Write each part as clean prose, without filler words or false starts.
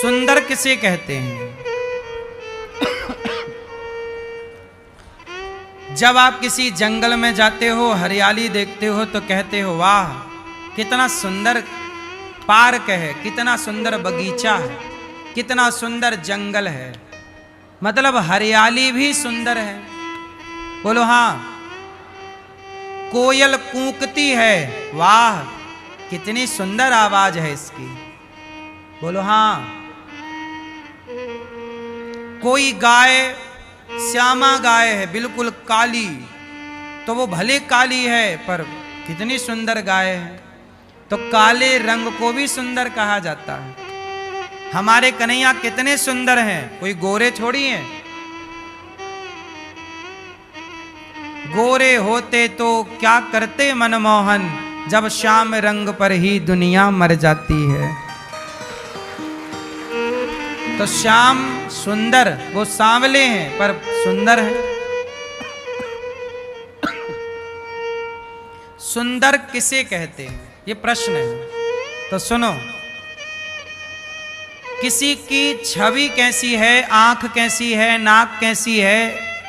सुंदर किसे कहते हैं? जब आप किसी जंगल में जाते हो, हरियाली देखते हो तो कहते हो वाह कितना सुंदर पार्क है, कितना सुंदर बगीचा है, कितना सुंदर जंगल है। मतलब हरियाली भी सुंदर है। बोलो हाँ। कोयल कूकती है, वाह कितनी सुंदर आवाज है इसकी। बोलो हाँ। कोई गाय श्यामा गाय है, बिल्कुल काली, तो वो भले काली है पर कितनी सुंदर गाय है। तो काले रंग को भी सुंदर कहा जाता है। हमारे कन्हैया कितने सुंदर हैं, कोई गोरे थोड़ी हैं। गोरे होते तो क्या करते मनमोहन, जब श्याम रंग पर ही दुनिया मर जाती है। तो श्याम सुंदर, वो सांवले हैं पर सुंदर हैं। सुंदर किसे कहते हैं, ये प्रश्न है। तो सुनो, किसी की छवि कैसी है, आंख कैसी है, नाक कैसी है,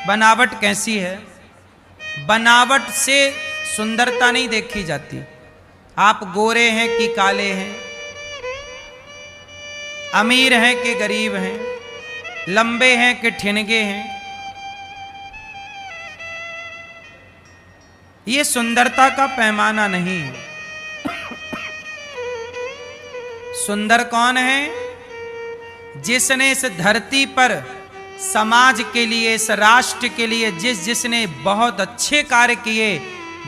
बनावट कैसी है। बनावट से सुंदरता नहीं देखी जाती। आप गोरे हैं कि काले हैं, अमीर हैं कि गरीब हैं, लंबे हैं कि ठिनगे हैं, ये सुंदरता का पैमाना नहीं है। सुंदर कौन है? जिसने इस धरती पर समाज के लिए, इस राष्ट्र के लिए जिसने बहुत अच्छे कार्य किए,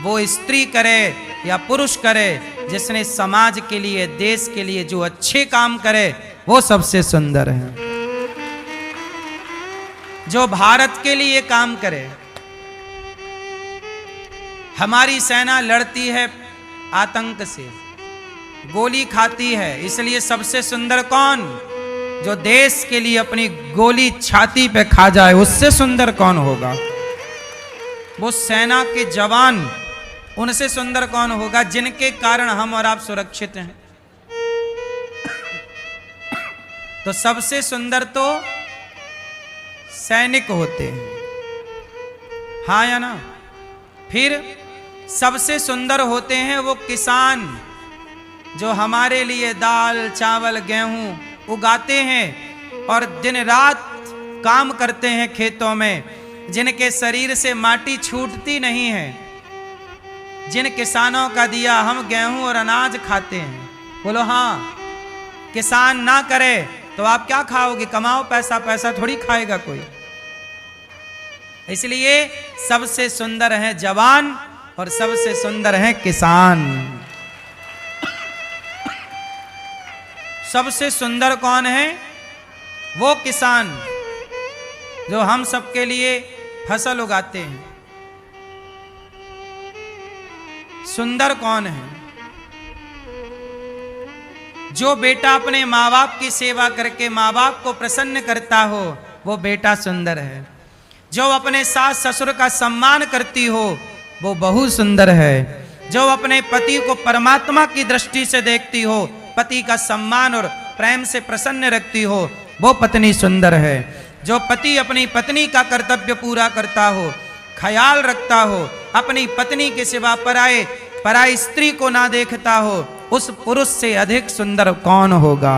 वो स्त्री करे या पुरुष करे, जिसने समाज के लिए, देश के लिए जो अच्छे काम करे, वो सबसे सुंदर है। जो भारत के लिए काम करे। हमारी सेना लड़ती है आतंक से, गोली खाती है, इसलिए सबसे सुंदर कौन? जो देश के लिए अपनी गोली छाती पे खा जाए, उससे सुंदर कौन होगा? वो सेना के जवान, उनसे सुंदर कौन होगा जिनके कारण हम और आप सुरक्षित हैं। तो सबसे सुंदर तो सैनिक होते हैं, हाँ या ना? फिर सबसे सुंदर होते हैं वो किसान, जो हमारे लिए दाल चावल गेहूं उगाते हैं और दिन रात काम करते हैं खेतों में, जिनके शरीर से माटी छूटती नहीं है। जिन किसानों का दिया हम गेहूं और अनाज खाते हैं। बोलो हाँ। किसान ना करे तो आप क्या खाओगे? कमाओ पैसा, पैसा थोड़ी खाएगा कोई। इसलिए सबसे सुंदर है जवान और सबसे सुंदर है किसान। सबसे सुंदर कौन है? वो किसान जो हम सबके लिए फसल उगाते हैं। सुंदर कौन है? जो बेटा अपने माँ बाप की सेवा करके माँ बाप को प्रसन्न करता हो, वो बेटा सुंदर है। जो अपने सास ससुर का सम्मान करती हो, वो बहू सुंदर है। जो अपने पति को परमात्मा की दृष्टि से देखती हो, पति का सम्मान और प्रेम से प्रसन्न रखती हो, वो पत्नी सुंदर है। जो पति अपनी पत्नी का कर्तव्य पूरा करता हो, ख्याल रखता हो, अपनी पत्नी के सिवा पराई स्त्री को ना देखता हो, उस पुरुष से अधिक सुंदर कौन होगा?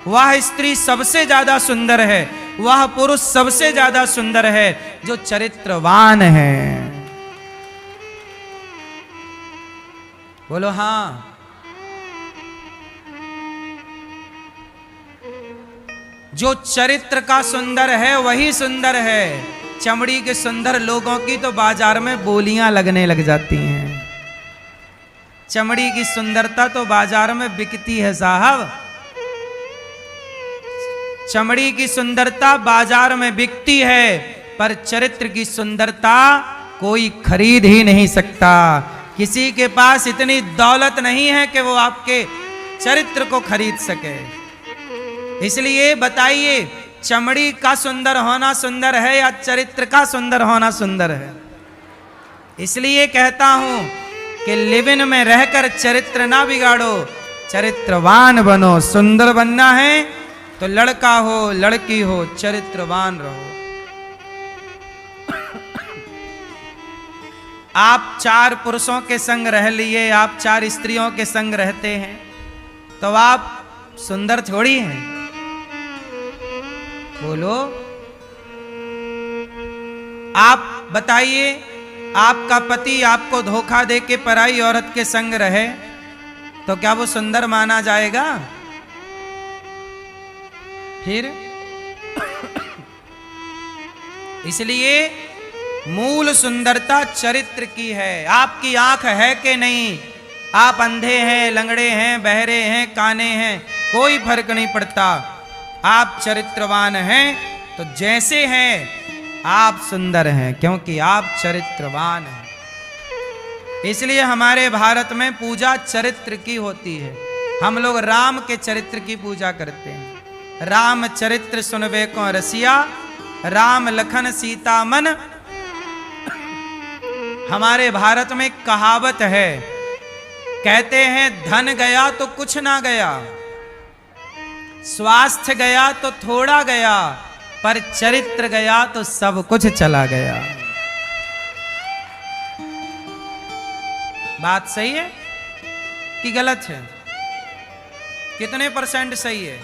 वह स्त्री सबसे ज्यादा सुंदर है, वह पुरुष सबसे ज्यादा सुंदर है जो चरित्रवान है। बोलो हाँ। जो चरित्र का सुंदर है वही सुंदर है। चमड़ी के सुंदर लोगों की तो बाजार में बोलियां लगने लग जाती हैं। चमड़ी की सुंदरता तो बाजार में बिकती है साहब। चमड़ी की सुंदरता बाजार में बिकती है, पर चरित्र की सुंदरता कोई खरीद ही नहीं सकता। किसी के पास इतनी दौलत नहीं है कि वो आपके चरित्र को खरीद सके। इसलिए बताइए, चमड़ी का सुंदर होना सुंदर है या चरित्र का सुंदर होना सुंदर है? इसलिए कहता हूं कि लिव इन में रहकर चरित्र ना बिगाड़ो, चरित्रवान बनो। सुंदर बनना है तो लड़का हो लड़की हो चरित्रवान रहो। आप 4 पुरुषों के संग रह लिए, आप 4 स्त्रियों के संग रहते हैं, तो आप सुंदर थोड़ी हैं? बोलो। आप बताइए, आपका पति आपको धोखा दे के पराई औरत के संग रहे तो क्या वो सुंदर माना जाएगा? फिर इसलिए मूल सुंदरता चरित्र की है। आपकी आंख है कि नहीं, आप अंधे हैं, लंगड़े हैं, बहरे हैं, काने हैं, कोई फर्क नहीं पड़ता। आप चरित्रवान हैं तो जैसे हैं आप सुंदर हैं, क्योंकि आप चरित्रवान हैं। इसलिए हमारे भारत में पूजा चरित्र की होती है। हम लोग राम के चरित्र की पूजा करते हैं। राम चरित्र सुनवे को रसिया, राम लखन सीता मन। हमारे भारत में कहावत है, कहते हैं धन गया तो कुछ ना गया, स्वास्थ्य गया तो थोड़ा गया, पर चरित्र गया तो सब कुछ चला गया। बात सही है कि गलत है? कितने % सही है?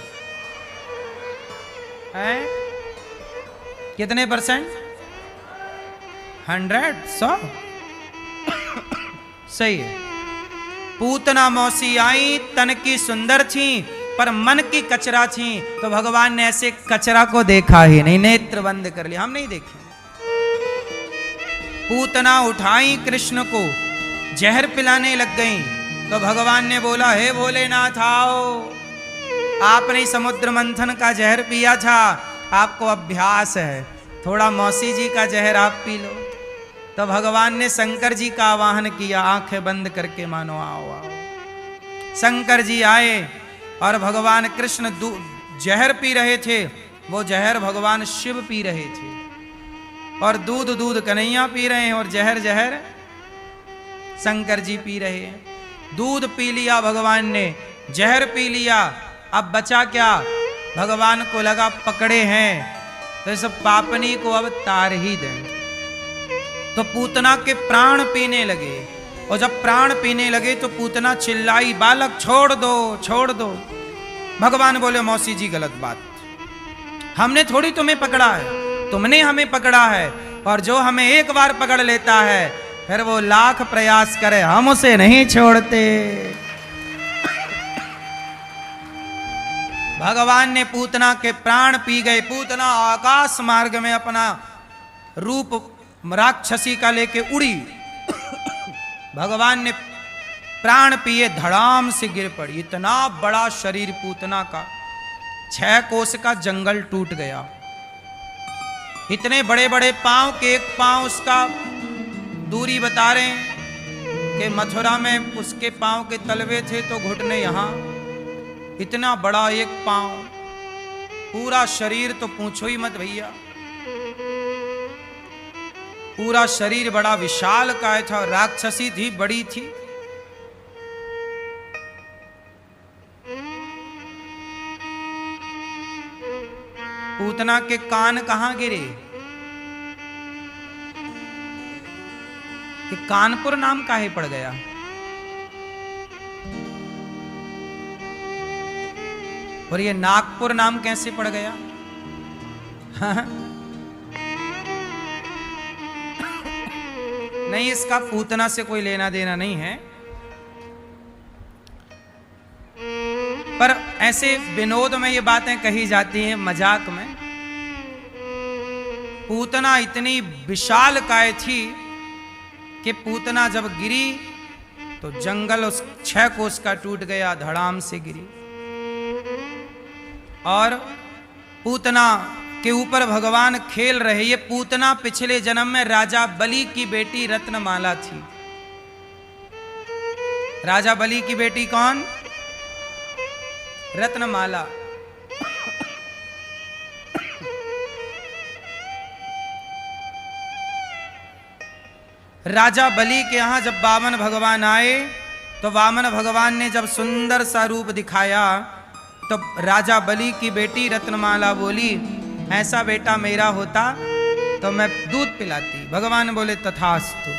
हैं? कितने %? 100 100 सही है। पूतना मौसी आई, तन की सुंदर थी पर मन की कचरा थी, तो भगवान ने ऐसे कचरा को देखा ही नहीं, नेत्र बंद कर लिया, हम नहीं देखे। पूतना उठाई कृष्ण को, जहर पिलाने लग गई, तो भगवान ने बोला, हे भोलेनाथ आओ, आपने समुद्र मंथन का जहर पिया था, आपको अभ्यास है, थोड़ा मौसी जी का जहर आप पी लो। तो भगवान ने शंकर जी का आवाहन किया, आंखें बंद करके मानो आओ आओ। शंकर जी आए और भगवान कृष्ण जहर पी रहे थे, वो जहर भगवान शिव पी रहे थे, और दूध दूध कन्हैया पी रहे हैं, और जहर जहर शंकर जी पी रहे हैं। दूध पी लिया भगवान ने, जहर पी लिया, अब बचा क्या? भगवान को लगा पकड़े हैं तो इस पापनी को अब तार ही दें। तो पूतना के प्राण पीने लगे, और जब प्राण पीने लगे तो पूतना चिल्लाई, बालक छोड़ दो छोड़ दो। भगवान बोले, मौसी जी गलत बात, हमने थोड़ी तुम्हें पकड़ा है, तुमने हमें पकड़ा है, और जो हमें एक बार पकड़ लेता है फिर वो लाख प्रयास करे, हम उसे नहीं छोड़ते। भगवान ने पूतना के प्राण पी गए। पूतना आकाश मार्ग में अपना रूप राक्षसी का लेके उड़ी। भगवान ने प्राण पिए, धड़ाम से गिर पड़ी। इतना बड़ा शरीर पूतना का, 6 कोस का जंगल टूट गया। इतने बड़े बड़े पांव के, एक पांव उसका दूरी बता रहे हैं कि मथुरा में उसके पांव के तलवे थे तो घुटने यहां, इतना बड़ा एक पांव, पूरा शरीर तो पूछो ही मत भैया, पूरा शरीर बड़ा विशाल काय था। राक्षसी थी, बड़ी थी। पूतना के कान कहां गिरे? कि कानपुर नाम काहे पड़ गया? और ये नागपुर नाम कैसे पड़ गया? नहीं, इसका पूतना से कोई लेना देना नहीं है, पर ऐसे विनोद में ये बातें कही जाती हैं, मजाक में। पूतना इतनी विशाल काय थी कि पूतना जब गिरी तो जंगल उस 6 कोस का टूट गया, धड़ाम से गिरी। और पूतना के ऊपर भगवान खेल रहे। ये पूतना पिछले जन्म में राजा बलि की बेटी रत्नमाला थी। राजा बलि की बेटी कौन? रत्नमाला। राजा बलि के यहां जब वामन भगवान आए तो वामन भगवान ने जब सुंदर सा रूप दिखाया तो राजा बलि की बेटी रत्नमाला बोली, ऐसा बेटा मेरा होता तो मैं दूध पिलाती। भगवान बोले तथास्तु।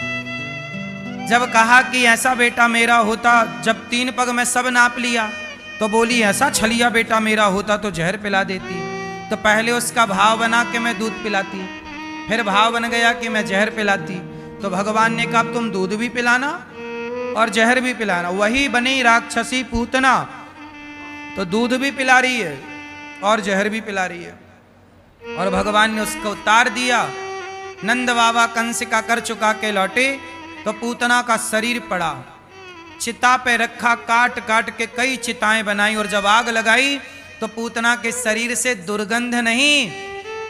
जब कहा कि ऐसा बेटा मेरा होता, जब 3 पग में सब नाप लिया, तो बोली ऐसा छलिया बेटा मेरा होता तो जहर पिला देती। तो पहले उसका भाव बना कि मैं दूध पिलाती, फिर भाव बन गया कि मैं जहर पिलाती। तो भगवान ने कहा तुम दूध भी पिलाना और जहर भी पिलाना। वही बनी राक्षसी पूतना, तो दूध भी पिला रही है और जहर भी पिला रही है। और भगवान ने उसको उतार दिया। नंद बाबा कंस का कर चुका के लौटे तो पूतना का शरीर पड़ा, चिता पे रखा, काट काट के कई चिताएं बनाई। और जब आग लगाई तो पूतना के शरीर से दुर्गंध नहीं,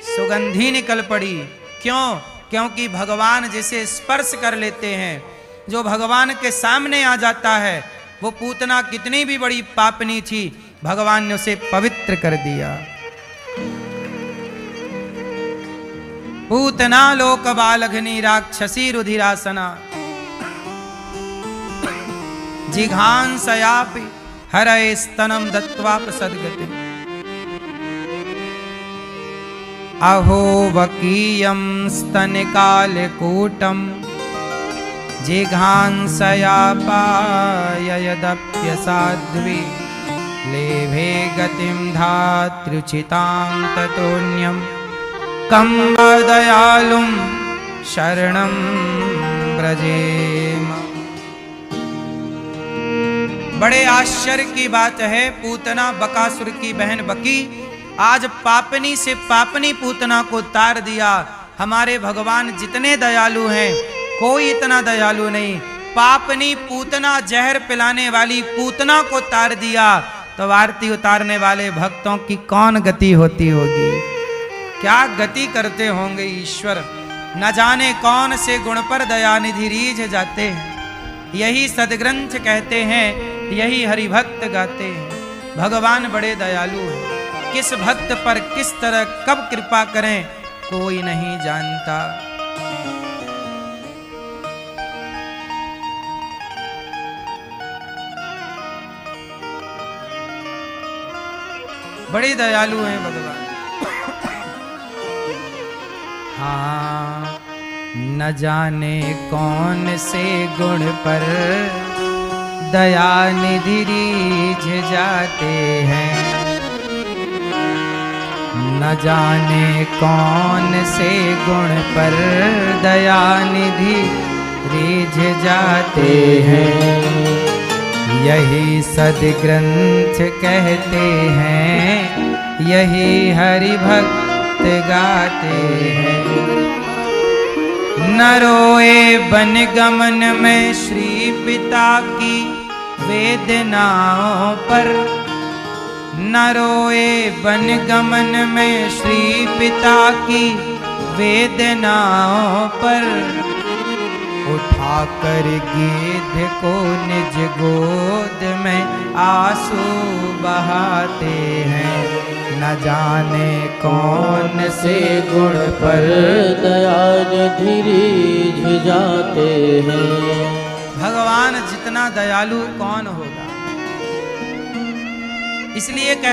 सुगंधी निकल पड़ी। क्यों? क्योंकि भगवान जिसे स्पर्श कर लेते हैं, जो भगवान के सामने आ जाता है, वो पूतना कितनी भी बड़ी पापनी थी, भगवान ने उसे पवित्र कर दिया। पूतना लोक बालघनी राक्षसी रुधिरासना, जिघांसयापि हरये स्तनम दत्वा प्रसद्गति। अहो वकीयं स्तनकालकूटं जिघांसयापाययदप्यसाध्वी। लेभे गतिं धात्र्युचितां ततोऽन्यं कं वा दयालुं शरणं व्रजेम। बड़े आश्चर्य की बात है, पूतना बकासुर की बहन बकी आज पापनी से पापनी पूतना को तार दिया। हमारे भगवान जितने दयालु हैं, कोई इतना दयालु नहीं। पापनी पूतना, जहर पिलाने वाली पूतना को तार दिया, तो आरती उतारने वाले भक्तों की कौन गति होती होगी? क्या गति करते होंगे ईश्वर। न जाने कौन से गुण पर दयानिधि रीझ जाते हैं। यही सदग्रंथ कहते हैं, यही हरिभक्त गाते हैं। भगवान बड़े दयालु हैं। किस भक्त पर किस तरह कब कृपा करें कोई नहीं जानता। बड़े दयालु हैं भगवान। हाँ, न जाने कौन से गुण पर दयानिधि रीझ जाते हैं। न जाने कौन से गुण पर दयानिधि रीझ जाते हैं। यही सदग्रंथ कहते हैं, यही हरि भक्त गाते हैं। न रोए वन गमन में श्री पिता की वेदनाओं पर। न रोए वन गमन में श्री पिता की वेदनाओं पर। उठा कर गिद्ध को निज गोद में आंसू बहाते हैं। न जाने कौन से गुण पर दयानिधि रीझ जाते हैं। भगवान जितना दयालु कौन होगा। इसलिए कहते